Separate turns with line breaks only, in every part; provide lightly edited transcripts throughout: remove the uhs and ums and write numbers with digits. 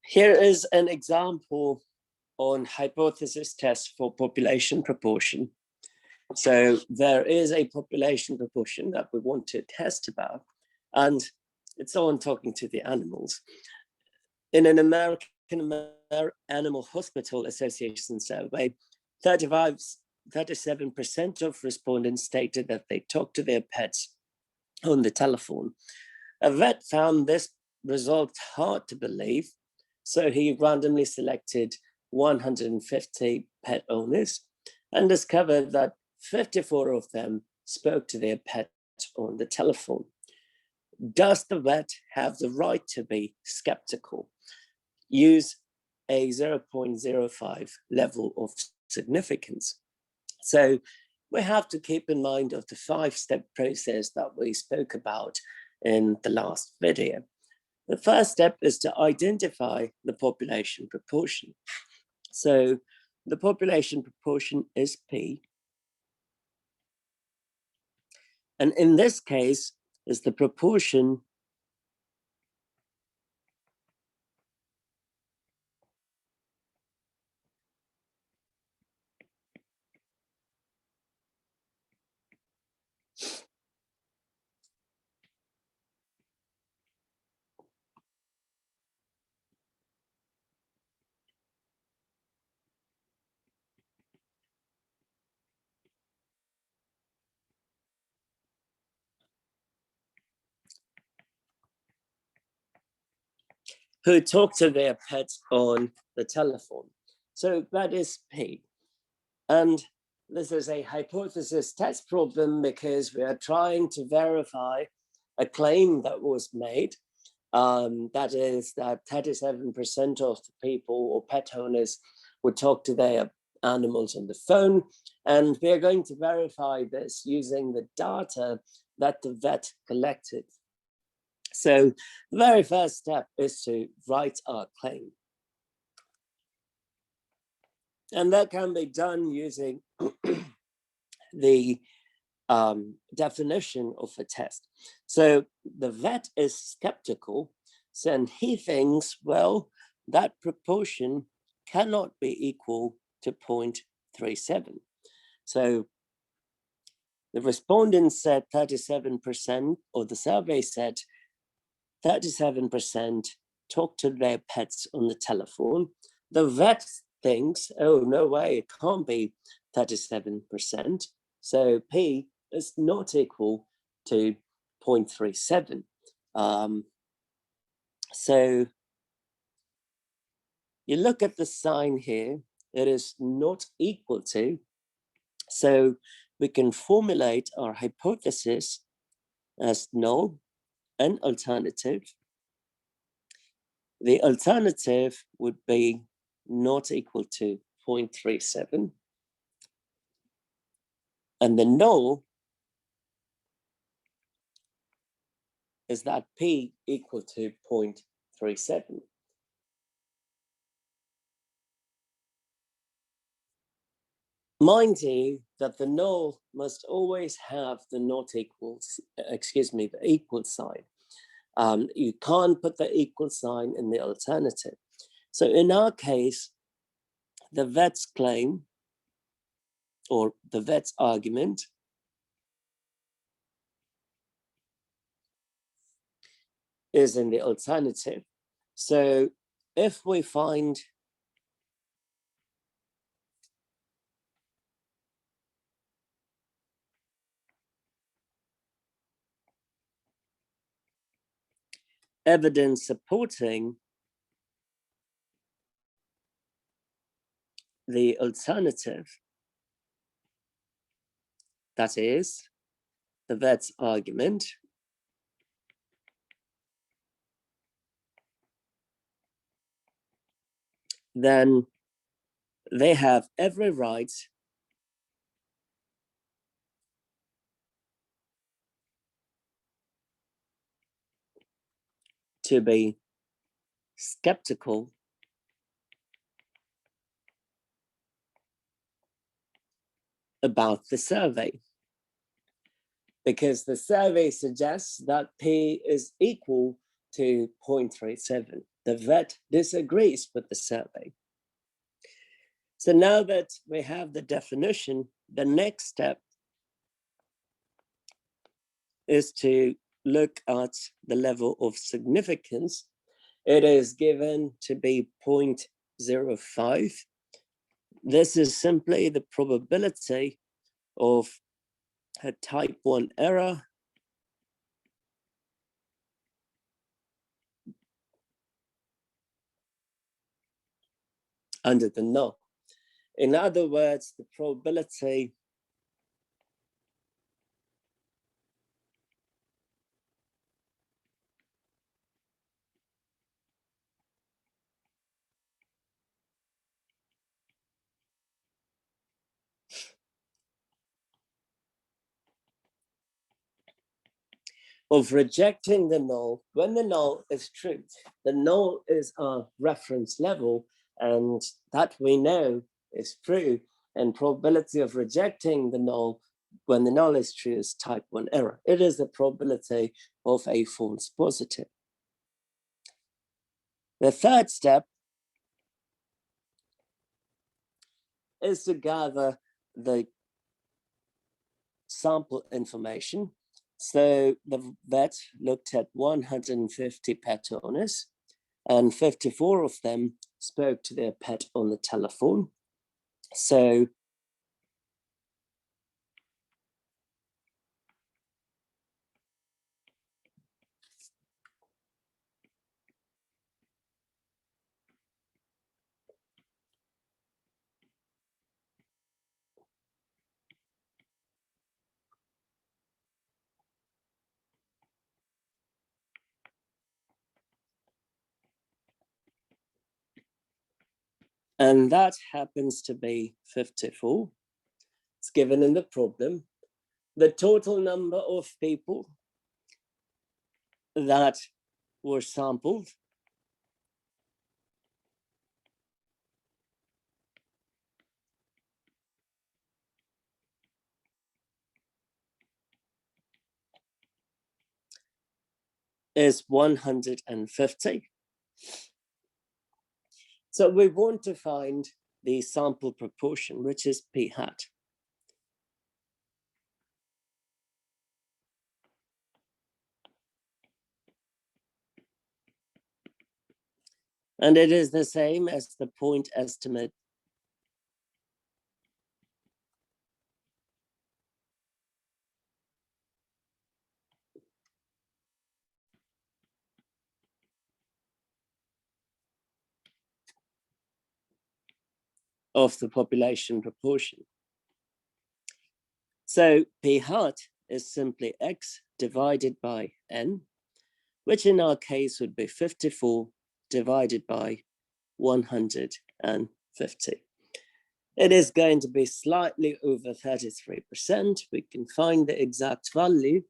Here is an example on hypothesis test for population proportion. So there is a population proportion that we want to test about, and it's on talking to the animals. In an American Animal Hospital Association survey, 37% of respondents stated that they talked to their pets on the telephone. A vet found this result hard to believe, so he randomly selected 150 pet owners and discovered that 54 of them spoke to their pet on the telephone. Does the vet have the right to be skeptical? Use a 0.05 level of significance. So we have to keep in mind of the 5-step process that we spoke about in the last video. The first step is to identify the population proportion. So the population proportion is P. And in this case is the proportion who talk to their pets on the telephone. So that is P. And this is a hypothesis test problem because we are trying to verify a claim that was made. That is that 37% of the people or pet owners would talk to their animals on the phone. And we are going to verify this using the data that the vet collected. So the very first step is to write our claim. And that can be done using the definition of a test. So the vet is skeptical, and he thinks, well, that proportion cannot be equal to 0.37. So the respondents said 37%, or the survey said 37% talk to their pets on the telephone. The vet thinks, oh, no way, it can't be 37%. So P is not equal to 0.37. So you look at the sign here, it is not equal to. So we can formulate our hypothesis as null and alternative. The alternative would be not equal to 0.37. And the null is that P equal to 0.37. Mind you that the null must always have the not equals, the equal sign. You can't put the equal sign in the alternative. So in our case, the vet's claim or the vet's argument is in the alternative. So if we find evidence supporting the alternative, that is, the vet's argument, then they have every right to be skeptical about the survey, because the survey suggests that P is equal to 0.37. the vet disagrees with the survey. So now that we have the definition, the next step is to look at the level of significance. It is given to be 0.05. This is simply the probability of a type 1 error under the null. In other words, the probability of rejecting the null when the null is true. The null is our reference level, and that we know is true, and probability of rejecting the null when the null is true is type 1 error. It is the probability of a false positive. The third step is to gather the sample information. So the vet looked at 150 pet owners, and 54 of them spoke to their pet on the telephone. So and that happens to be 54. It's given in the problem. The total number of people that were sampled is 150. So we want to find the sample proportion, which is p hat. And it is the same as the point estimate of the population proportion. So p hat is simply x divided by n, which in our case would be 54 divided by 150. It is going to be slightly over 33%. We can find the exact value.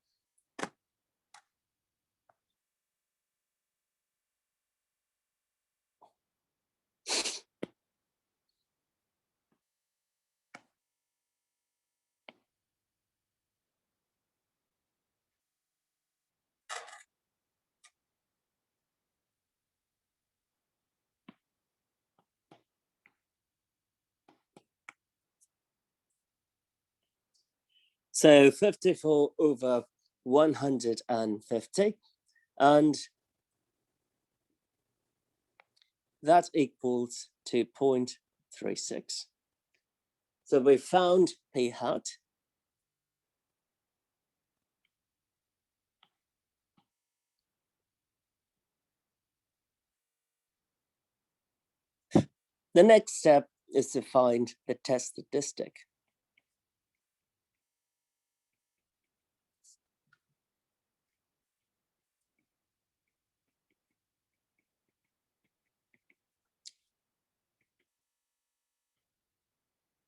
So 54 over 150, and that equals to 0.36. So we found p hat. The next step is to find the test statistic.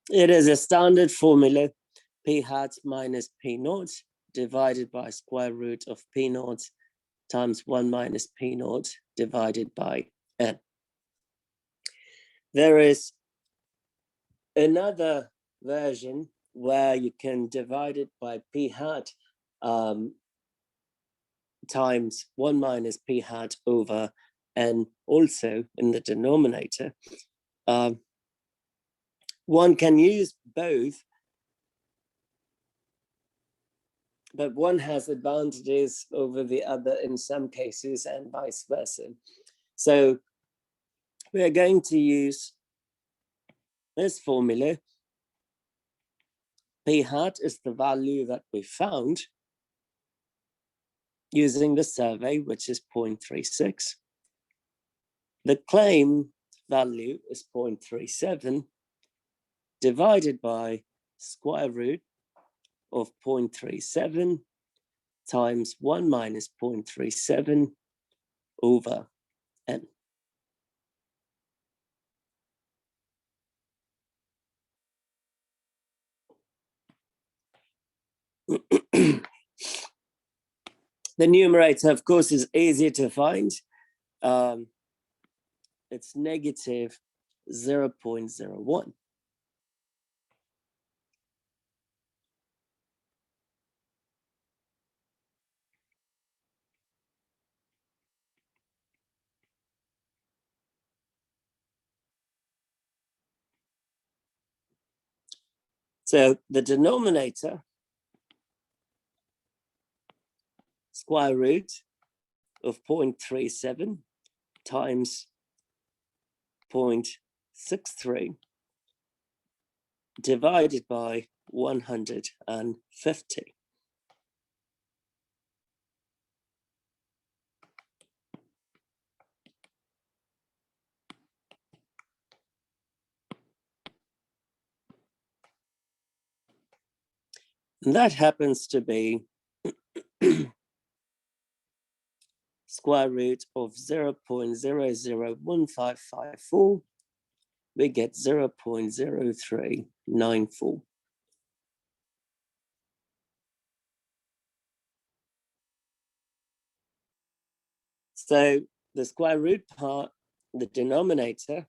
It is a standard formula, p hat minus p naught divided by square root of p naught times 1 minus p naught divided by n. There is another version where you can divide it by p hat times 1 minus p hat over and also in the denominator. One can use both, but one has advantages over the other in some cases and vice versa. So we're going to use this formula. P hat is the value that we found using the survey, which is 0.36. The claim value is 0.37 divided by square root of 0.37 times 1 minus 0.37 over n. The numerator, of course, is easier to find. It's negative 0.01. So the denominator, square root of 0.37 times 0.63 divided by 150. And that happens to be square root of 0.001554. We get 0.0394. So the square root part, the denominator,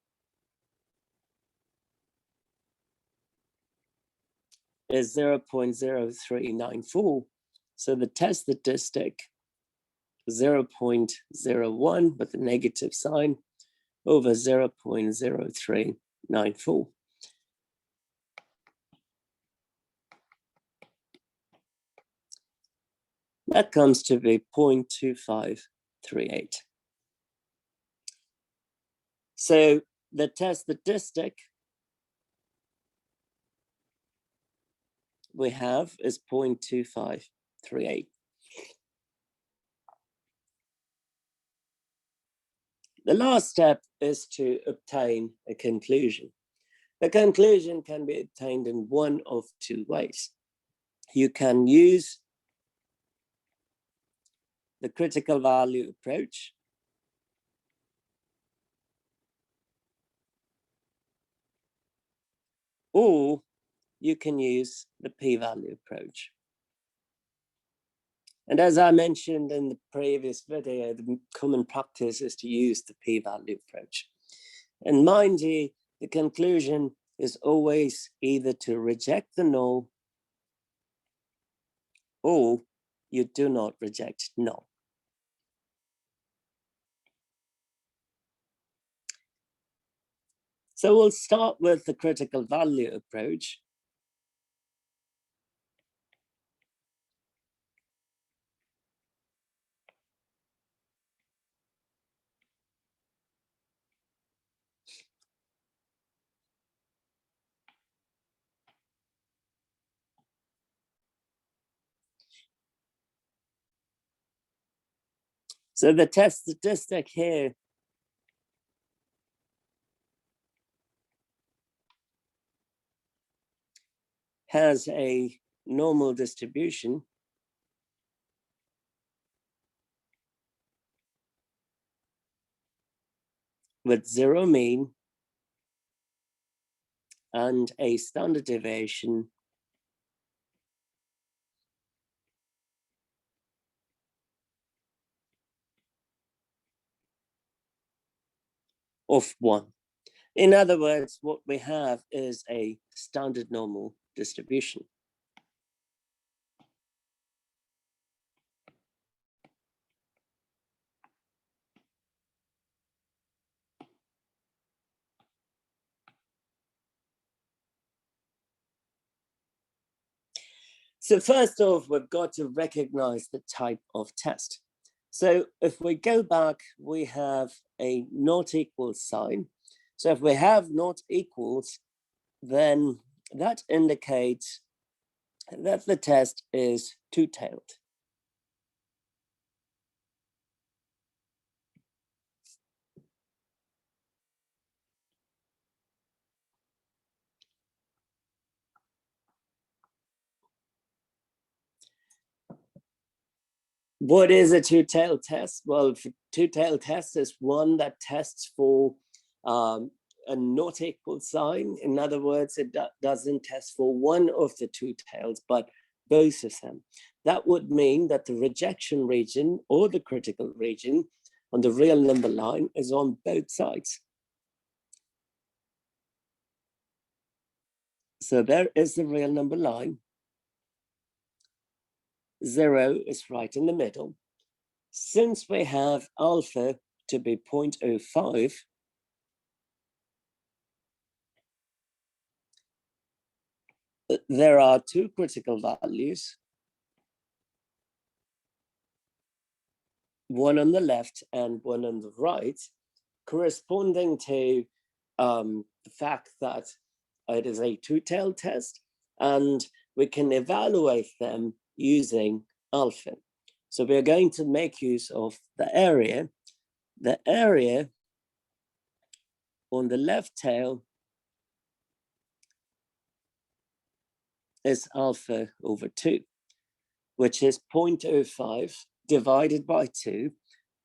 is 0.0394. So the test statistic, 0.01 with a negative sign over 0.0394. That comes to be 0.2538. So the test statistic we have is 0.2538. The last step is to obtain a conclusion. The conclusion can be obtained in one of two ways. You can use the critical value approach, or you can use the p-value approach. And as I mentioned in the previous video, the common practice is to use the p-value approach. And mind you, the conclusion is always either to reject the null or you do not reject null. So we'll start with the critical value approach. So the test statistic here has a normal distribution with zero mean and a standard deviation of 1. In other words, what we have is a standard normal distribution. So first off, we've got to recognize the type of test. So if we go back, we have a not equal sign. So if we have not equals, then that indicates that the test is two-tailed. What is a two-tailed test? Well, two-tailed test is one that tests for a not equal sign. In other words, it doesn't test for one of the two tails, but both of them. That would mean that the rejection region or the critical region on the real number line is on both sides. So there is the real number line. 0 is right in the middle. Since we have alpha to be 0.05, there are two critical values, one on the left and one on the right, corresponding to the fact that it is a two-tailed test, and we can evaluate them using alpha. So we're going to make use of the area. The area on the left tail is alpha over 2, which is 0.05 divided by 2,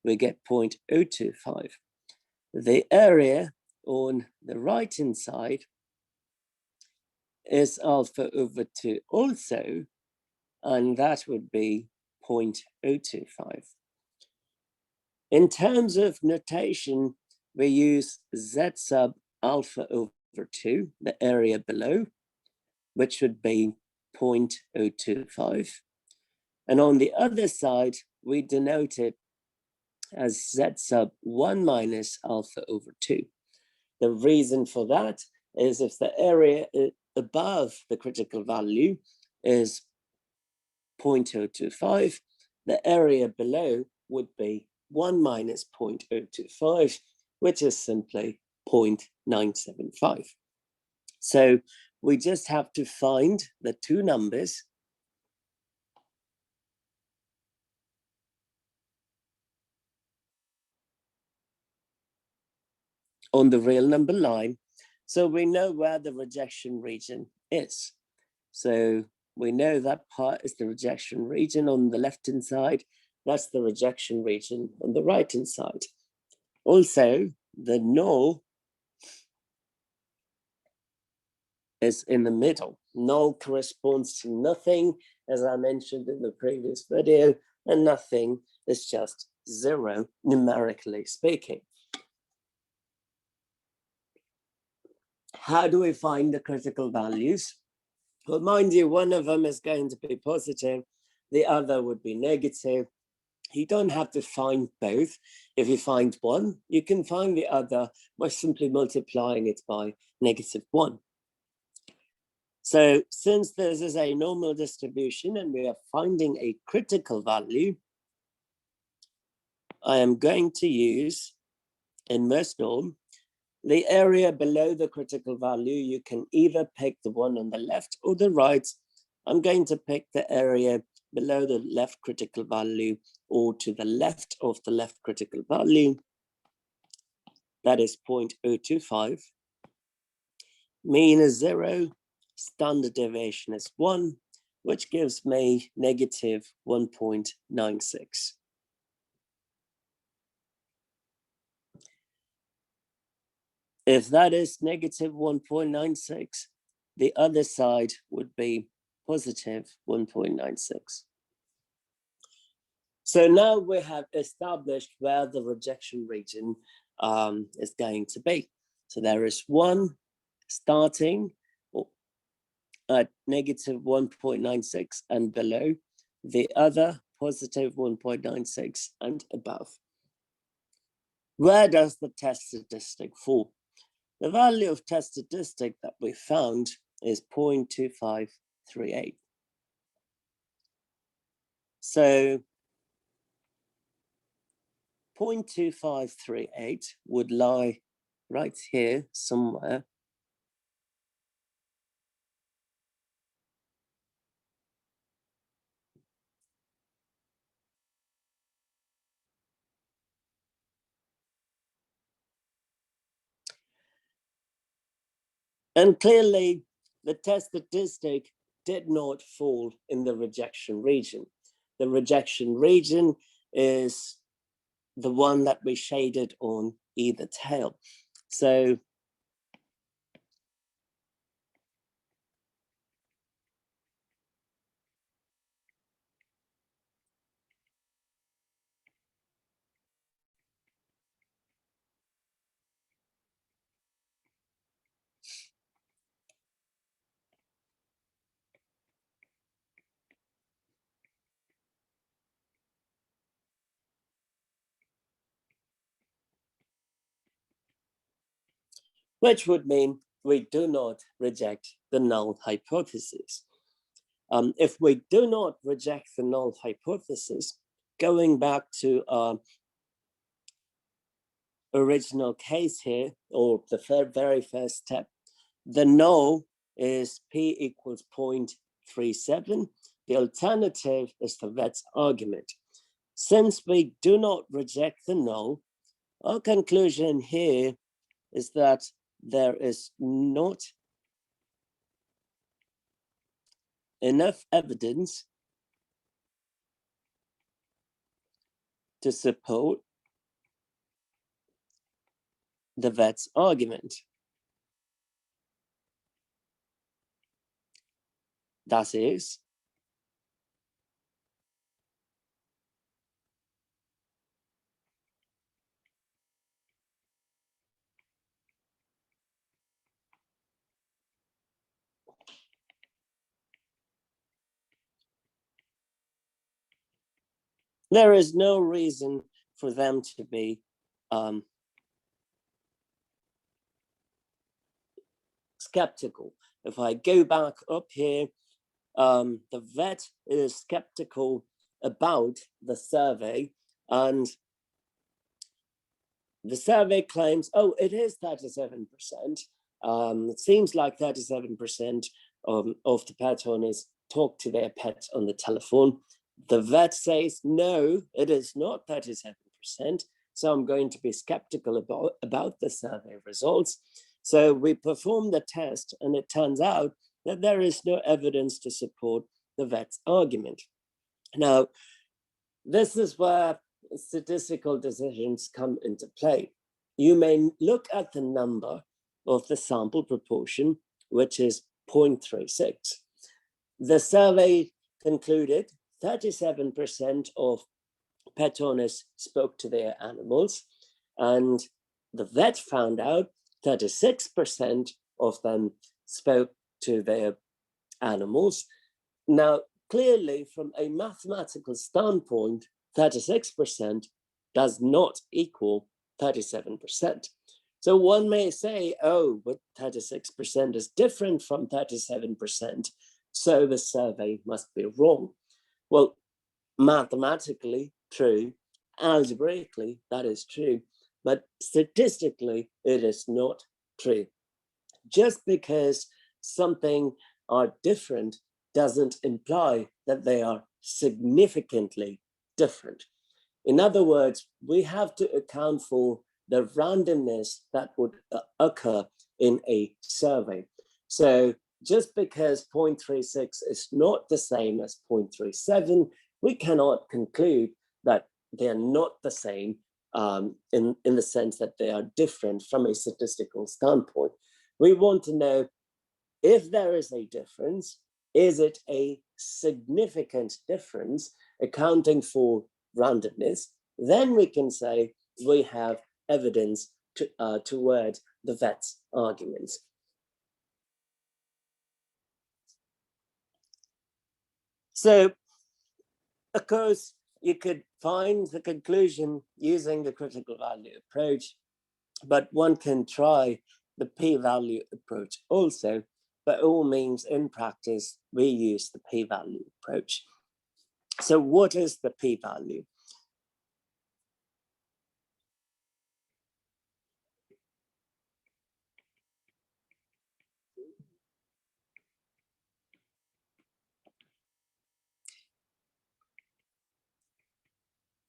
we get 0.025. The area on the right-hand side is alpha over 2 also, and that would be 0.025. In terms of notation, we use z sub alpha over 2, the area below, which would be 0.025. And on the other side, we denote it as z sub 1 minus alpha over 2. The reason for that is if the area above the critical value is 0.025, the area below would be 1 minus 0.025, which is simply 0.975. So we just have to find the two numbers on the real number line, so we know where the rejection region is. So we know that part is the rejection region on the left-hand side. That's the rejection region on the right-hand side. Also, the null is in the middle. Null corresponds to nothing, as I mentioned in the previous video, and nothing is just 0, numerically speaking. How do we find the critical values? Well, mind you, one of them is going to be positive, the other would be negative. You don't have to find both. If you find one, you can find the other by simply multiplying it by -1. So since this is a normal distribution and we are finding a critical value, I am going to use inverse norm. The area below the critical value, you can either pick the one on the left or the right. I'm going to pick the area below the left critical value or to the left of the left critical value. That is 0.025. Mean is 0, standard deviation is 1, which gives me negative 1.96. If that is negative 1.96, the other side would be positive 1.96. So now we have established where the rejection region is going to be. So there is one starting at negative 1.96 and below, the other positive 1.96 and above. Where does the test statistic fall? The value of test statistic that we found is 0.2538. So 0.2538 would lie right here somewhere. And clearly, the test statistic did not fall in the rejection region. The rejection region is the one that we shaded on either tail. So which would mean we do not reject the null hypothesis. If we do not reject the null hypothesis, going back to our original case here, or the very first step, the null is p equals 0.37. The alternative is the vet's argument. Since we do not reject the null, our conclusion here is that there is not enough evidence to support the vet's argument. That is, there is no reason for them to be skeptical. If I go back up here, the vet is skeptical about the survey, and the survey claims, oh, it is 37%. It seems like 37% of the pet owners talk to their pets on the telephone. The vet says, no, it is not 37%. So I'm going to be skeptical about the survey results. So we perform the test, and it turns out that there is no evidence to support the vet's argument. Now, this is where statistical decisions come into play. You may look at the number of the sample proportion, which is 0.36. The survey concluded 37% of pet owners spoke to their animals, and the vet found out 36% of them spoke to their animals. Now, clearly, from a mathematical standpoint, 36% does not equal 37%. So one may say, oh, but 36% is different from 37%, so the survey must be wrong. Well, mathematically, true. Algebraically, that is true. But statistically, it is not true. Just because something are different doesn't imply that they are significantly different. In other words, we have to account for the randomness that would occur in a survey. So just because 0.36 is not the same as 0.37, we cannot conclude that they're not the same in the sense that they are different from a statistical standpoint. We want to know if there is a difference, is it a significant difference accounting for randomness? Then we can say we have evidence toward the vet's arguments. So, of course, you could find the conclusion using the critical value approach, but one can try the p-value approach also. By all means, in practice, we use the p-value approach. So what is the p-value?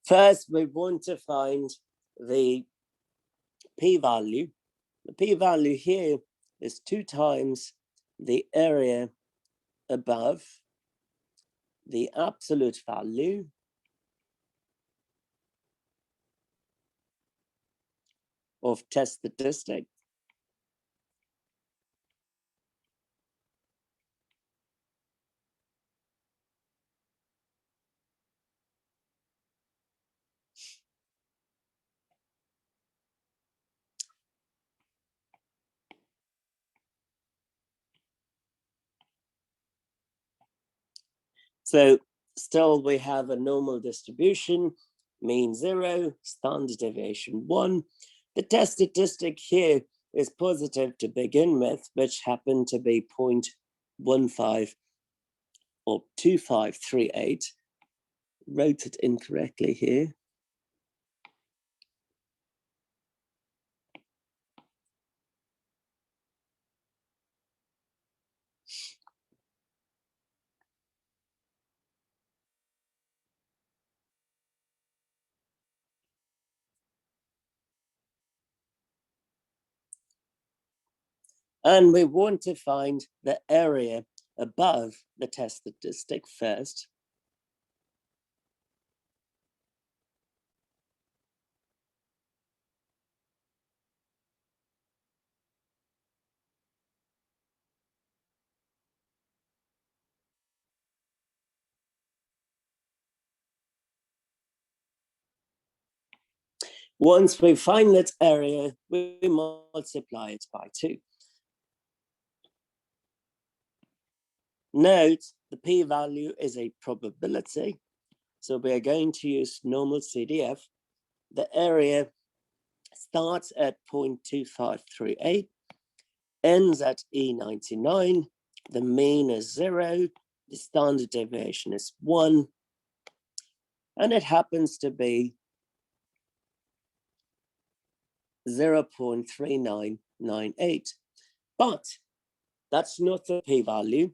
First, we want to find the p-value. The p-value here is 2 times the area above the absolute value of test statistic So still we have a normal distribution, mean 0, standard deviation 1. The test statistic here is positive to begin with, which happened to be 0.15 or 2538. Wrote it incorrectly here. And we want to find the area above the test statistic first. Once we find that area, we multiply it by 2. Note, the p-value is a probability, so we are going to use normal CDF. The area starts at 0.2538, ends at E99, the mean is 0, the standard deviation is 1, and it happens to be 0.3998. But that's not the p-value.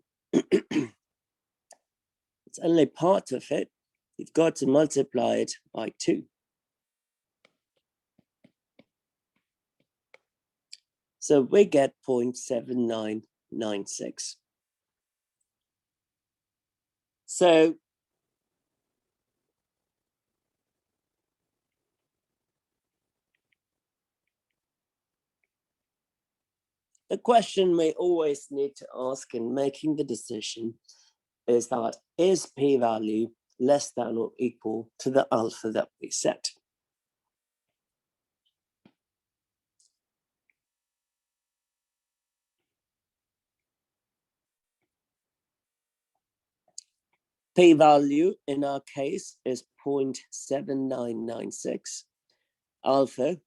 It's only part of it. You've got to multiply it by 2. So we get 0.7996. So the question we always need to ask in making the decision is that, is p-value less than or equal to the alpha that we set? P-value in our case is 0.7996. Alpha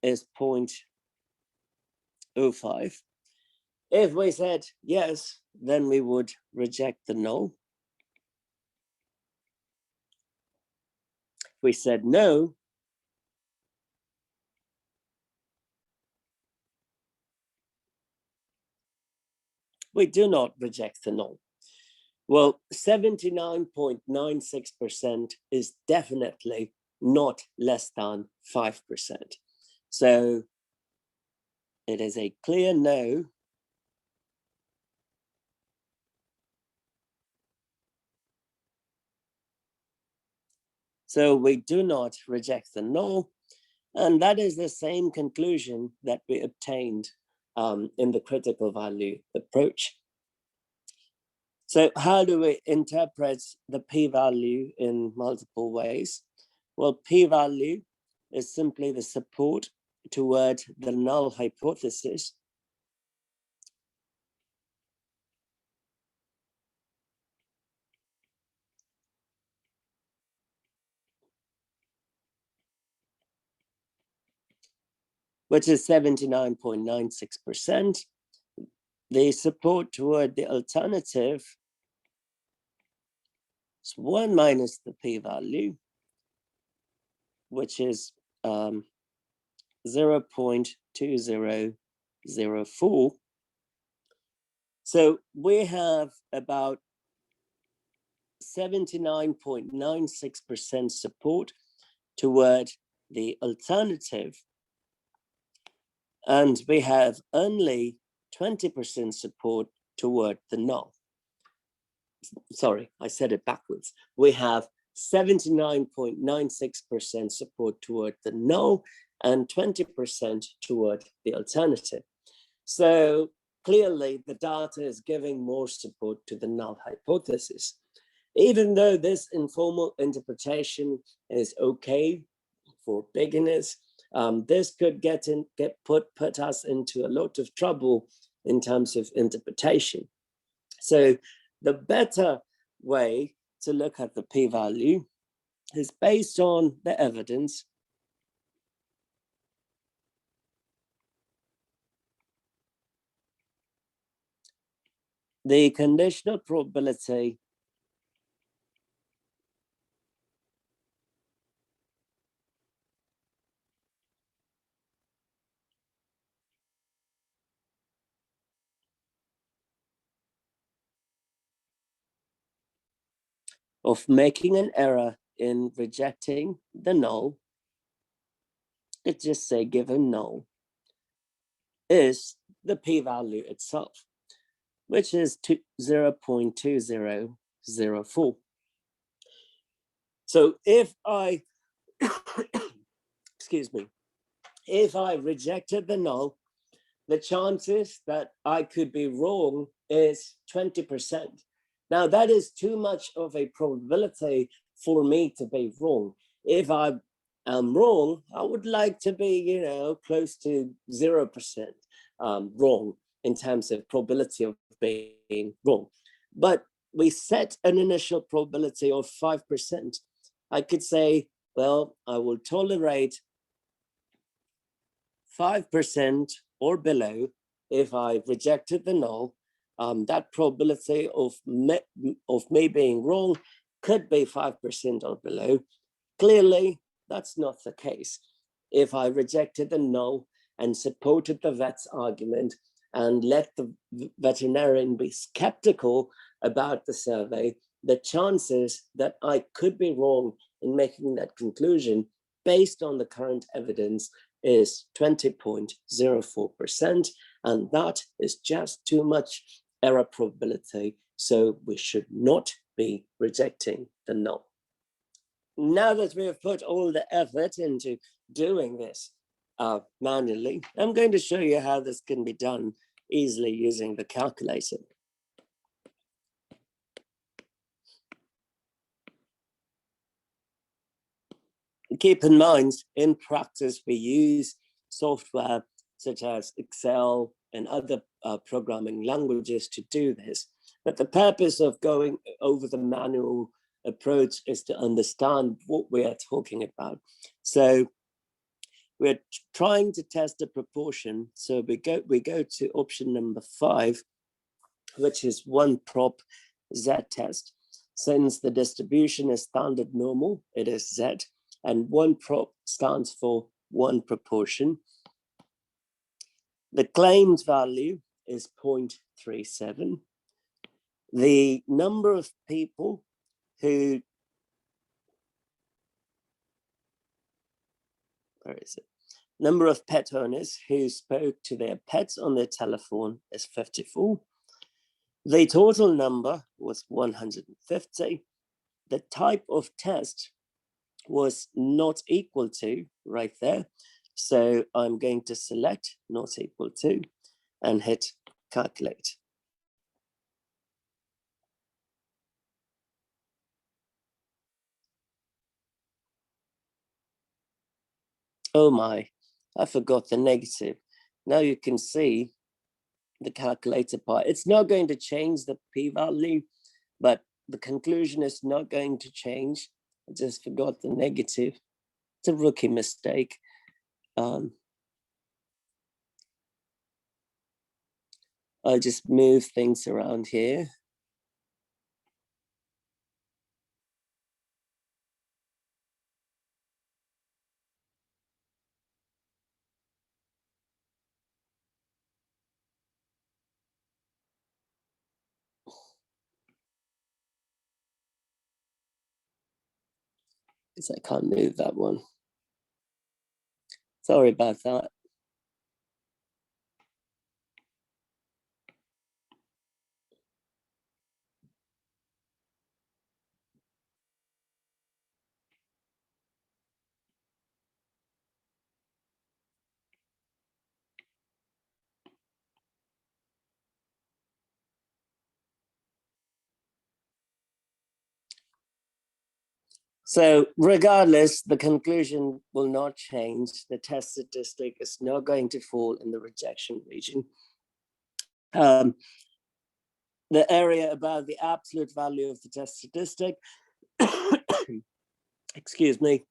is 0.05. If we said yes, then we would reject the null. If we said no, we do not reject the null. Well, 79.96% is definitely not less than 5%. So it is a clear no. So we do not reject the null. And that is the same conclusion that we obtained in the critical value approach. So how do we interpret the p-value in multiple ways? Well, p-value is simply the support toward the null hypothesis. Which is 79.96%. The support toward the alternative So 1 minus the p-value, which is 0.2004. So we have about 79.96% support toward the alternative, and we have only 20% support toward the null. Sorry, I said it backwards. We have 79.96% support toward the null and 20% toward the alternative. So clearly the data is giving more support to the null hypothesis. Even though this informal interpretation is okay for beginners, this could put us into a lot of trouble in terms of interpretation. So the better way to look at the p-value is based on the evidence. The conditional probability of making an error in rejecting the null, let's just say given null, is the p-value itself, which is 0.2004. So if I, excuse me, if I rejected the null, the chances that I could be wrong is 20%. Now that is too much of a probability for me to be wrong. If I am wrong, I would like to be, close to 0% wrong in terms of probability of being wrong. But we set an initial probability of 5%. I could say, well, I will tolerate 5% or below if I rejected the null. That probability of me being wrong could be 5% or below. Clearly, that's not the case. If I rejected the null and supported the vet's argument and let the veterinarian be skeptical about the survey, the chances that I could be wrong in making that conclusion based on the current evidence is 20.04%, and that is just too much error probability, so we should not be rejecting the null. Now that we have put all the effort into doing this manually, I'm going to show you how this can be done easily using the calculator. Keep in mind, in practice, we use software such as Excel and other programming languages to do this. But the purpose of going over the manual approach is to understand what we are talking about. So we're trying to test a proportion. So we go to option number 5, which is one prop Z test. Since the distribution is standard normal, it is Z, and one prop stands for one proportion. The claimed value is 0.37. The number of people who, where is it? Number of pet owners who spoke to their pets on their telephone is 54. The total number was 150. The type of test was not equal to right there. So I'm going to select not equal to and hit calculate. Oh my, I forgot the negative. Now you can see the calculator part. It's not going to change the p-value, but the conclusion is not going to change. I just forgot the negative. It's a rookie mistake. I'll just move things around here. because I can't move that one. Sorry about that. So regardless, the conclusion will not change. The test statistic is not going to fall in the rejection region. The area above the absolute value of the test statistic, excuse me,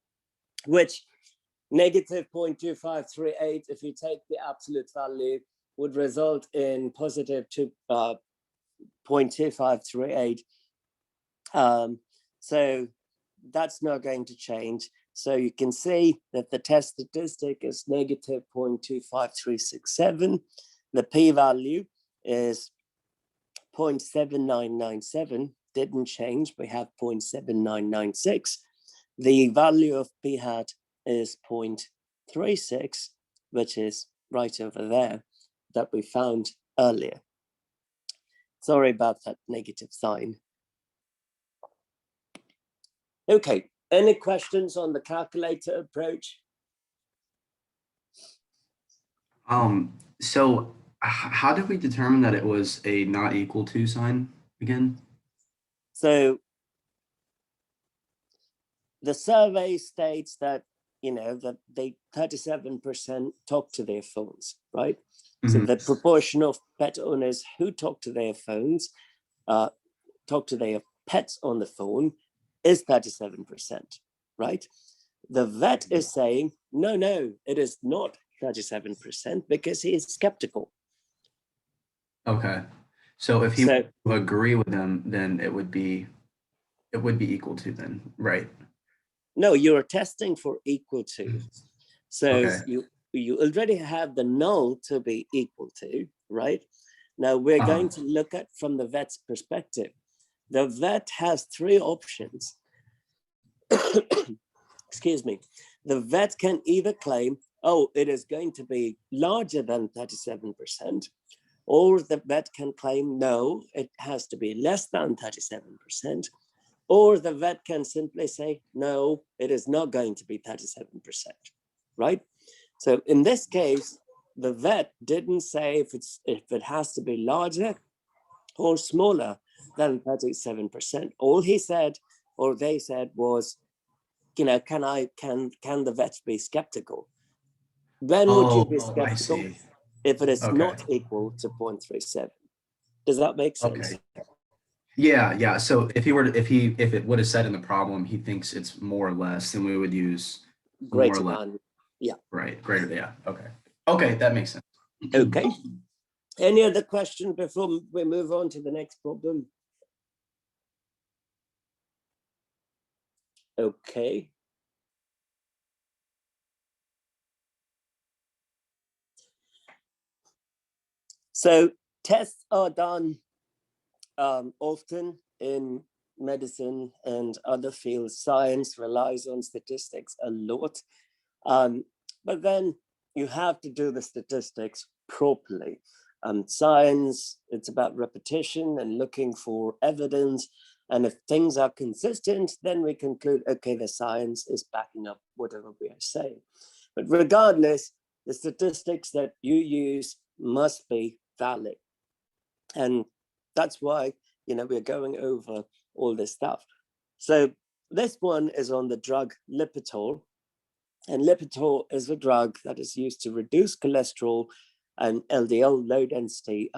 which negative 0.2538, if you take the absolute value, would result in positive 0.2538. So that's not going to change. So you can see that the test statistic is negative 0.25367. The p-value is 0.7997, didn't change. We have 0.7996. The value of p hat is 0.36, which is right over there that we found earlier. Sorry about that negative sign. Okay, any questions on the calculator approach?
So how did we determine that it was a not equal to sign again?
So the survey states that, you know, that they 37% talk to their phones, right? So the proportion of pet owners who talk to their phones, talk to their pets on the phone is 37%, right? The vet is saying, no, no, it is not 37% because he is skeptical.
Okay. So if he would agree with them, then it would be equal to then, right?
No, you're testing for equal to. So
okay.
you already have the null to be equal to, right? Now we're going to look at from the vet's perspective. The vet has three options. Excuse me. The vet can either claim, oh, it is going to be larger than 37%, or the vet can claim, no, it has to be less than 37%, or the vet can simply say, no, it is not going to be 37%, right? So in this case, the vet didn't say if it has to be larger or smaller than 37%. All he said, or they said, was, you know, can the vet be skeptical? When would you be skeptical? If it is not equal to 0.37. Does that make sense?
Okay. Yeah. So if it would have said in the problem, he thinks it's more or less, then we would use
greater than. Yeah.
Right. Greater. Yeah. Okay. Okay. That makes sense.
Okay. Any other question before we move on to the next problem? Okay. So tests are done often in medicine and other fields. Science relies on statistics a lot, but then you have to do the statistics properly. Science, it's about repetition and looking for evidence. And if things are consistent, then we conclude, okay, the science is backing up whatever we are saying. But regardless, the statistics that you use must be valid. And that's why, you know, we're going over all this stuff. So this one is on the drug Lipitor. And Lipitor is a drug that is used to reduce cholesterol and LDL, low density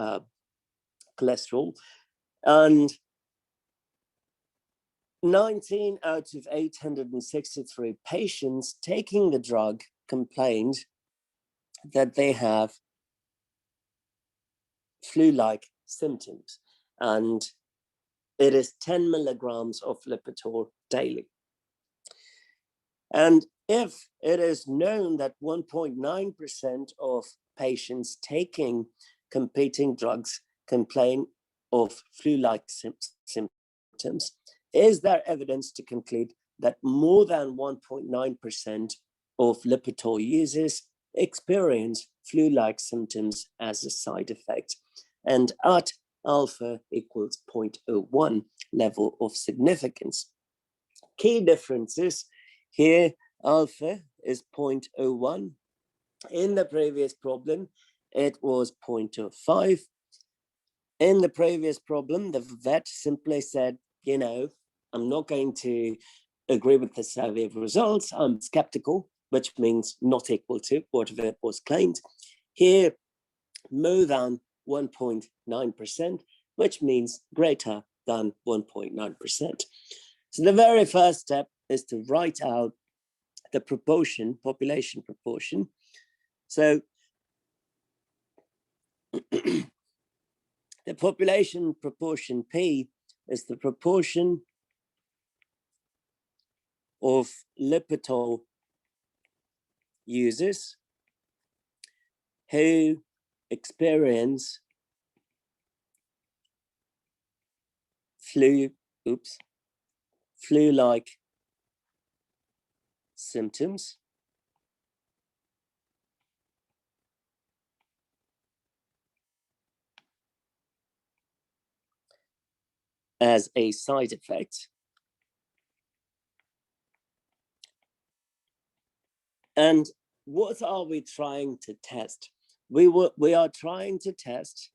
cholesterol. And 19 out of 863 patients taking the drug complained that they have flu-like symptoms. And it is 10 milligrams of Lipitor daily. And if it is known that 1.9% of patients taking competing drugs complain of flu-like symptoms, is there evidence to conclude that more than 1.9% of Lipitor users experience flu-like symptoms as a side effect, and at alpha equals 0.01 level of significance. Key differences here, alpha is 0.01. In the previous problem, it was 0.05. In the previous problem, the vet simply said, you know, I'm not going to agree with the survey results. I'm skeptical, which means not equal to whatever was claimed. Here, more than 1.9%, which means greater than 1.9%. So the very first step is to write out the proportion, population proportion. So the population proportion P is the proportion of Lipitor users who experience flu-like symptoms as a side effect. And what are we trying to test? We are trying to test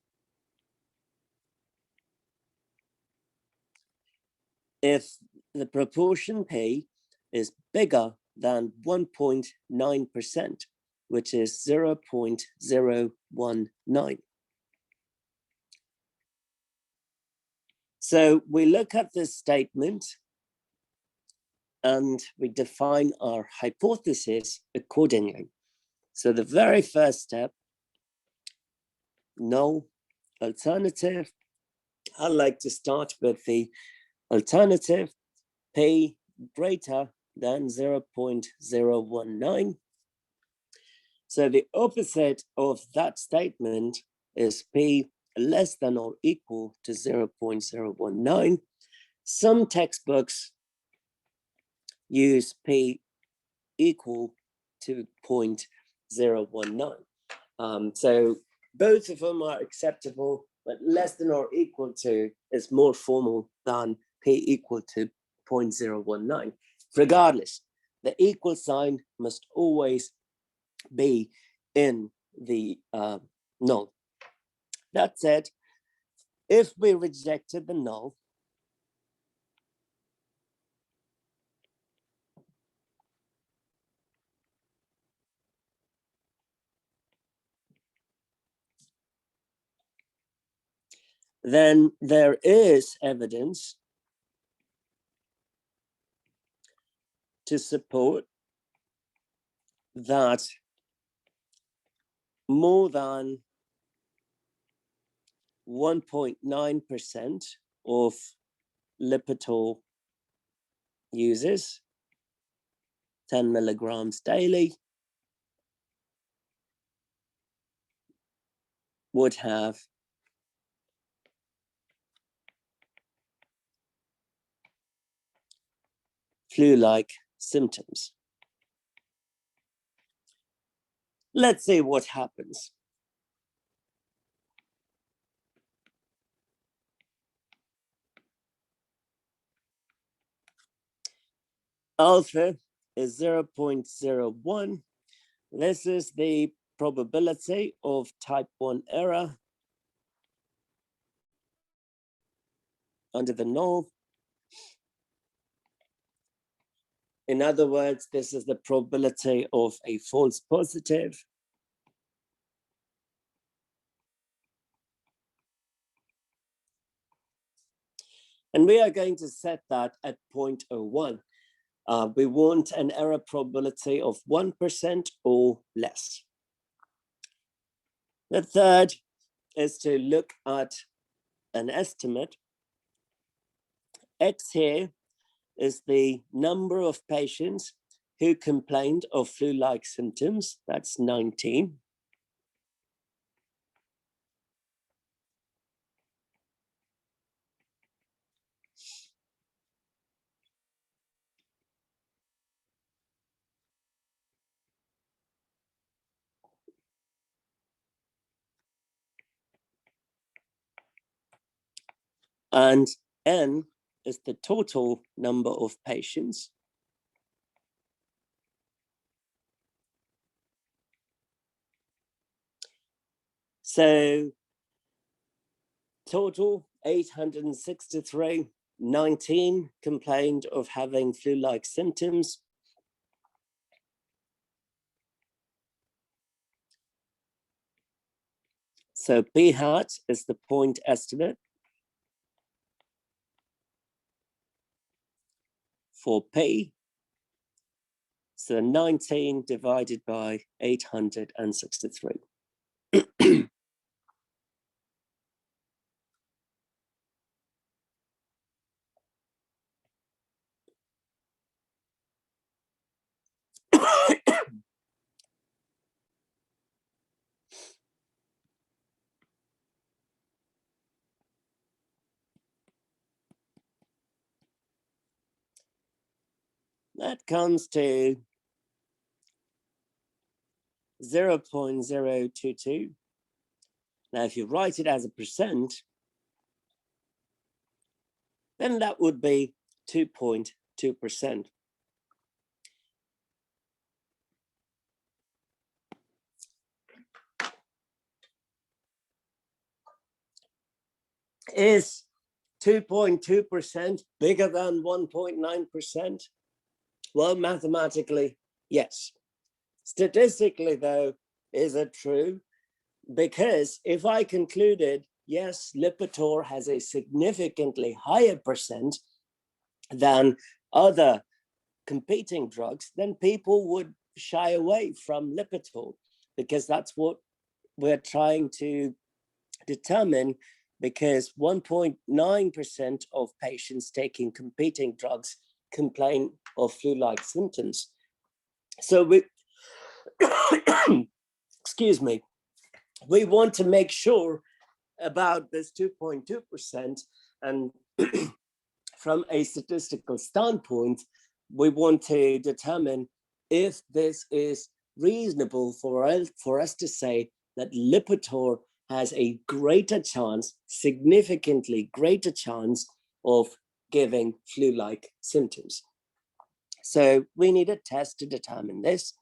if the proportion P is bigger than 1.9%, which is 0.019. So we look at this statement and we define our hypothesis accordingly. So the very first step, null alternative. I like to start with the alternative, P greater than 0.019. So the opposite of that statement is P less than or equal to 0.019. Some textbooks use P equal to 0.019. So both of them are acceptable, but less than or equal to is more formal than P equal to 0.019. Regardless, the equal sign must always be in the null. That said, if we rejected the null, then there is evidence to support that more than 1.9% of Lipitor users, 10 milligrams daily, would have flu-like symptoms. Let's see what happens. Alpha is 0.01. This is the probability of type 1 error under the null. In other words, this is the probability of a false positive. And we are going to set that at 0.01. We want an error probability of 1% or less. The third is to look at an estimate. X here is the number of patients who complained of flu-like symptoms. That's 19. and N is the total number of patients. So total 863, 19 complained of having flu-like symptoms. So P hat is the point estimate for P. So 19 divided by 863. That comes to 0.022. Now, if you write it as a percent, then that would be 2.2%. Is 2.2% bigger than 1.9%? Well, mathematically, yes. Statistically, though, is it true? Because if I concluded, yes, Lipitor has a significantly higher percent than other competing drugs, then people would shy away from Lipitor, because that's what we're trying to determine, because 1.9% of patients taking competing drugs complain of flu-like symptoms. So we, excuse me, we want to make sure about this 2.2%, and from a statistical standpoint, we want to determine if this is reasonable for us to say that Lipitor has a greater chance, significantly greater chance of giving flu-like symptoms. So we need a test to determine this.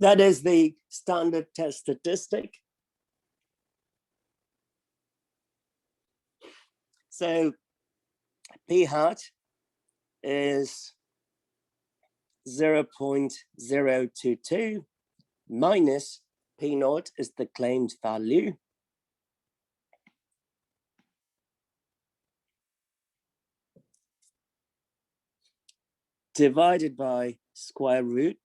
That is the standard test statistic. So P hat is 0.022 minus P naught is the claimed value. Divided by square root.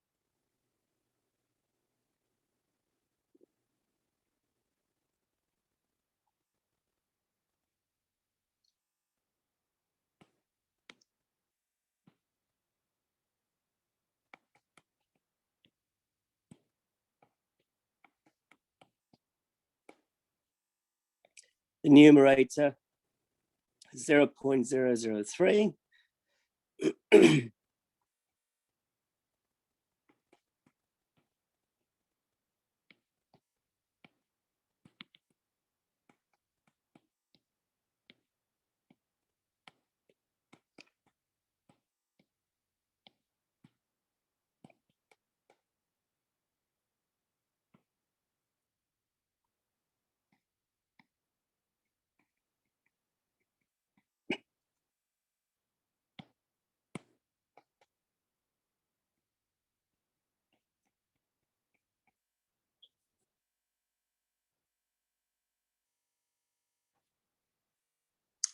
The numerator 0.003.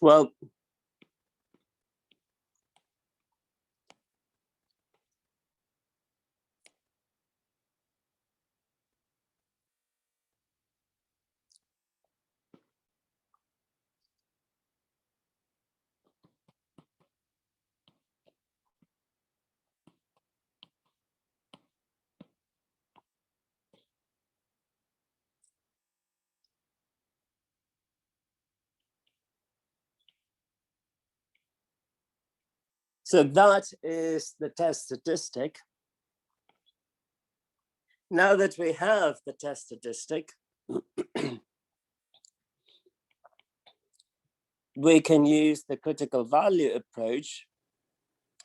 Well, So that is the test statistic. Now that we have the test statistic, we can use the critical value approach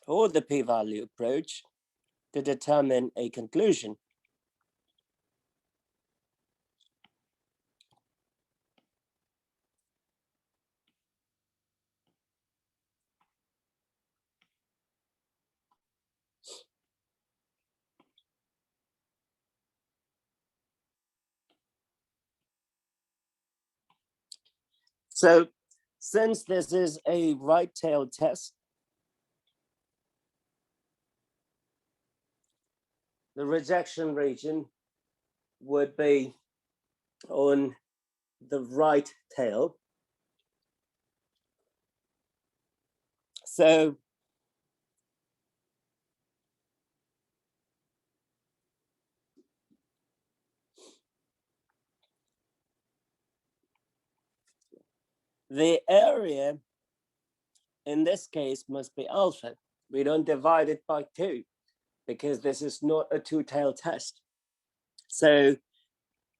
or the p-value approach to determine a conclusion. So since this is a right-tailed test, the rejection region would be on the right tail. So the area in this case must be alpha. We don't divide it by 2 because this is not a two-tailed test. So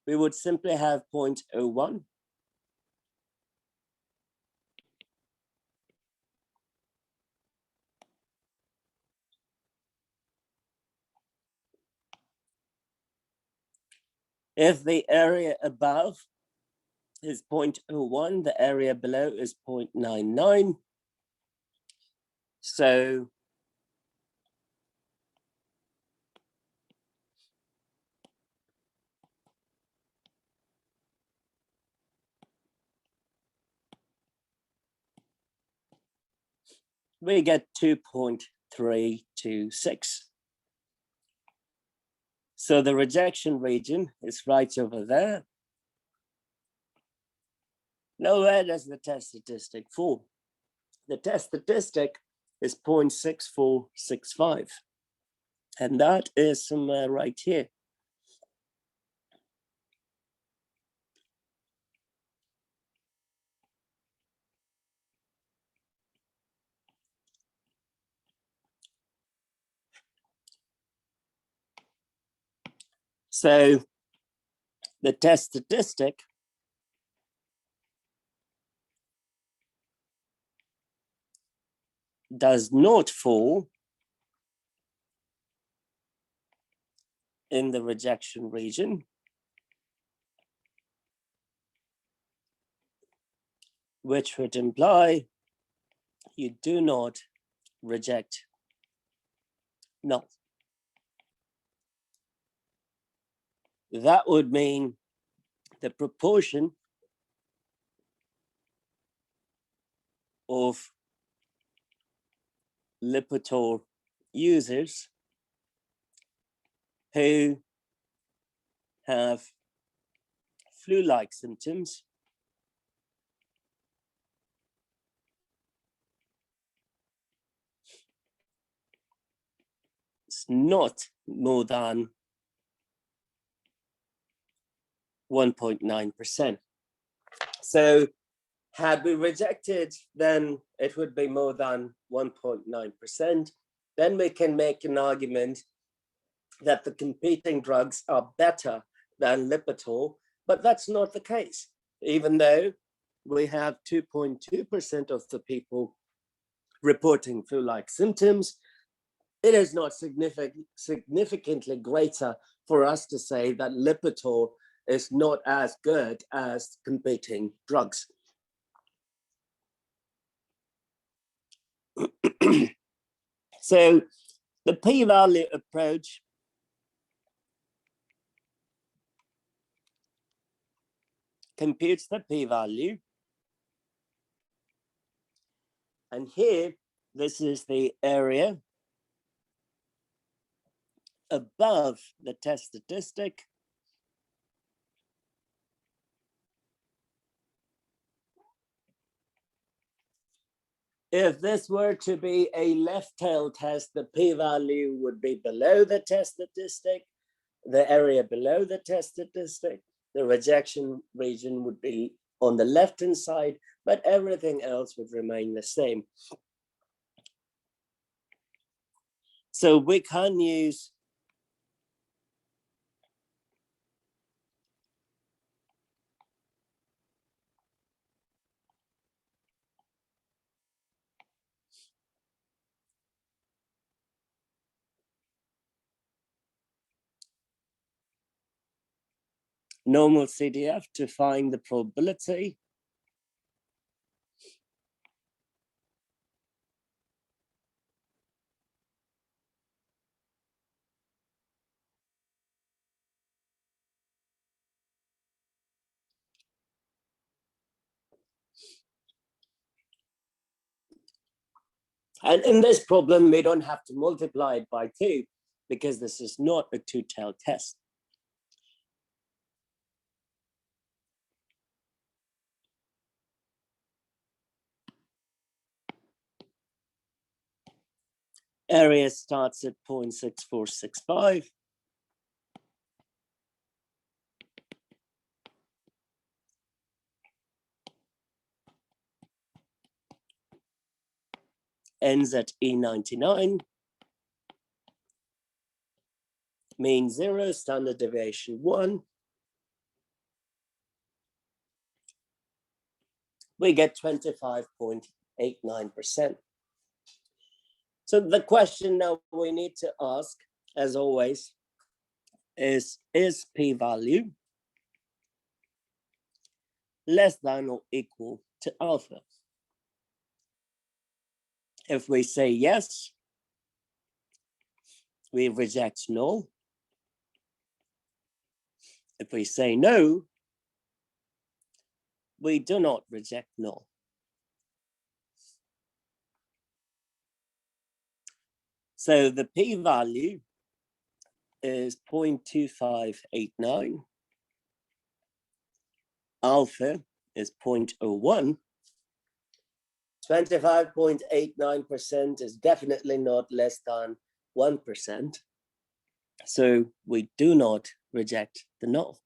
we would simply have 0.01. If the area above is 0.01, the area below is 0.99. So we get 2.326. So the rejection region is right over there. Now where does the test statistic fall? The test statistic is 0.6465. And that is somewhere right here. So the test statistic does not fall in the rejection region, which would imply you do not reject null. That would mean the proportion of Lipitor users who have flu-like symptoms is not more than 1.9%. So had we rejected, then it would be more than 1.9%. Then we can make an argument that the competing drugs are better than Lipitor, but that's not the case. Even though we have 2.2% of the people reporting flu-like symptoms, it is not significantly greater for us to say that Lipitor is not as good as competing drugs. So the p-value approach computes the p-value. And here, this is the area above the test statistic. If this were to be a left-tail test, the p-value would be below the test statistic, the area below the test statistic, the rejection region would be on the left-hand side, but everything else would remain the same. So we can use normal CDF to find the probability. And in this problem, we don't have to multiply it by 2 because this is not a two-tailed test. Area starts at 0.6465. Ends at E99. Mean 0, standard deviation 1. We get 25.89%. So the question now we need to ask, as always, is p-value less than or equal to alpha? If we say yes, we reject null. If we say no, we do not reject null. So the p-value is 0.2589. Alpha is 0.01. 25.89% is definitely not less than 1%. So we do not reject the null.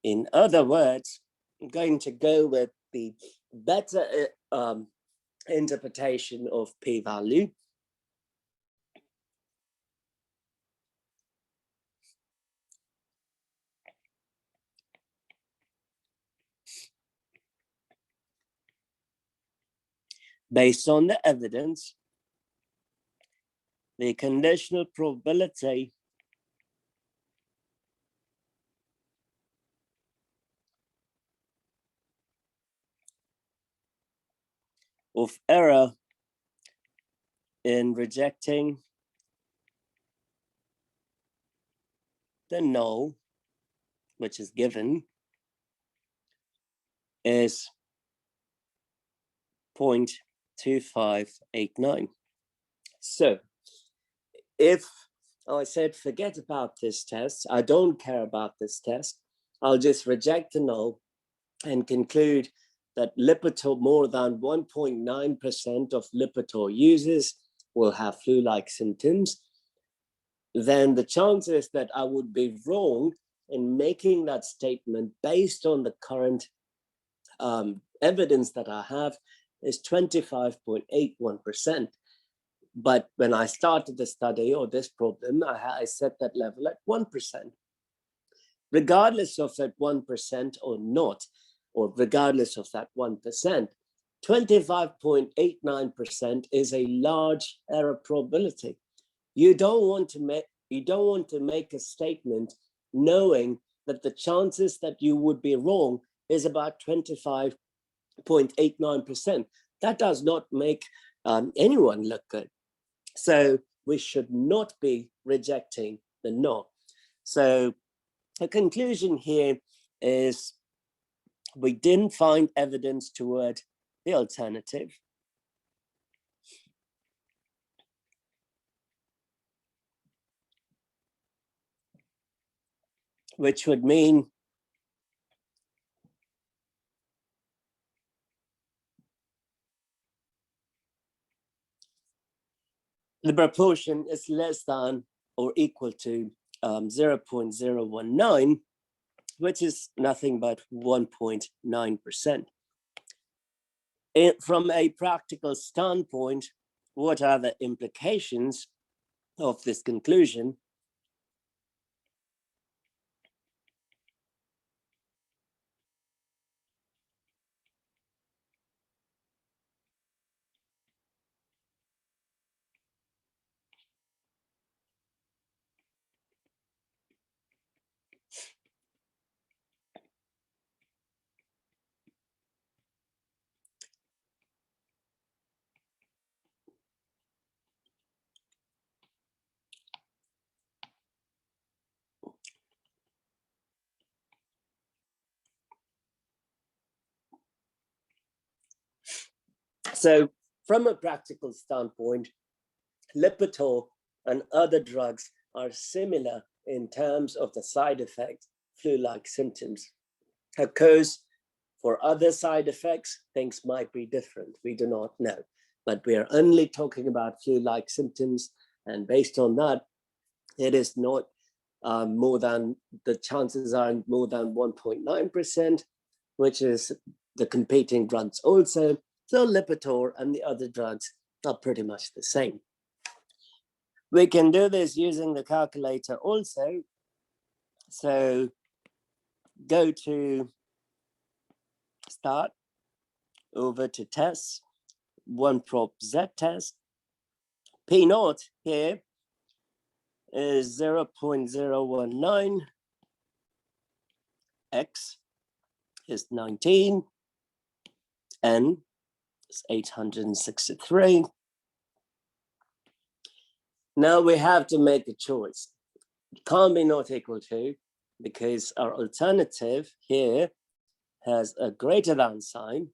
In other words, I'm going to go with the better interpretation of p-value. Based on the evidence, the conditional probability of error in rejecting the null, which is given, is 0.2589. So if I said, forget about this test, I don't care about this test, I'll just reject the null and conclude that Lipitor, more than 1.9% of Lipitor users will have flu-like symptoms, then the chances that I would be wrong in making that statement based on the current evidence that I have is 25.81%. But when I started the study or this problem, I set that level at 1%. Regardless of that 1% or not, or regardless of that 1%, 25.89% is a large error probability. You don't want to make a statement knowing that the chances that you would be wrong is about 25.89%. That does not make anyone look good. So we should not be rejecting the null. So the conclusion here is we didn't find evidence toward the alternative. Which would mean the proportion is less than or equal to 0.019, which is nothing but 1.9%. From a practical standpoint, what are the implications of this conclusion? So from a practical standpoint, Lipitor and other drugs are similar in terms of the side effects, flu-like symptoms. Of course, for other side effects, things might be different. We do not know, but we are only talking about flu-like symptoms. And based on that, it is not more than, the chances are more than 1.9%, which is the competing drugs also. So Lipitor and the other drugs are pretty much the same. We can do this using the calculator also. So go to start, over to tests, one prop Z test. P naught here is 0.019, X is 19, N is 863. Now we have to make a choice. It can't be not equal to, because our alternative here has a greater than sign.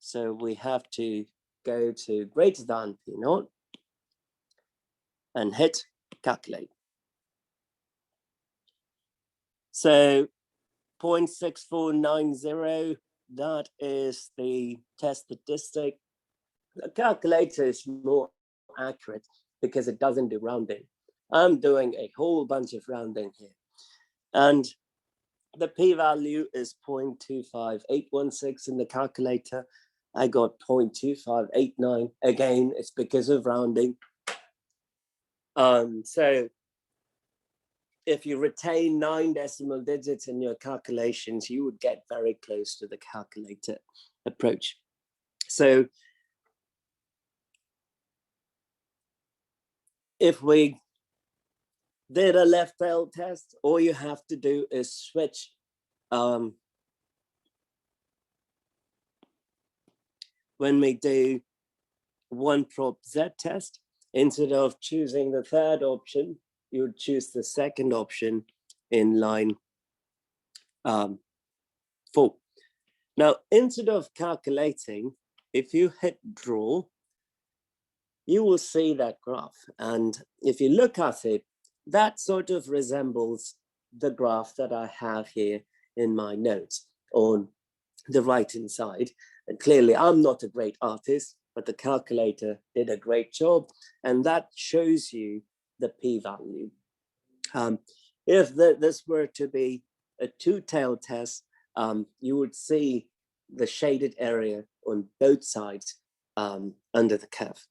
So we have to go to greater than P naught and hit calculate. So 0.6490, that is the test statistic. The calculator is more accurate because it doesn't do rounding. I'm doing a whole bunch of rounding here. And the p-value is 0.25816 in the calculator. I got 0.2589. Again, it's because of rounding. So if you retain 9 decimal digits in your calculations, you would get very close to the calculator approach. So if we did a left tail test, all you have to do is switch when we do one prop Z test, instead of choosing the third option, you would choose the second option in line 4. Now, instead of calculating, if you hit draw, you will see that graph. And if you look at it, that sort of resembles the graph that I have here in my notes on the right-hand side. And clearly, I'm not a great artist, but the calculator did a great job. And that shows you the p-value. If this were to be a two-tail test, you would see the shaded area on both sides under the curve.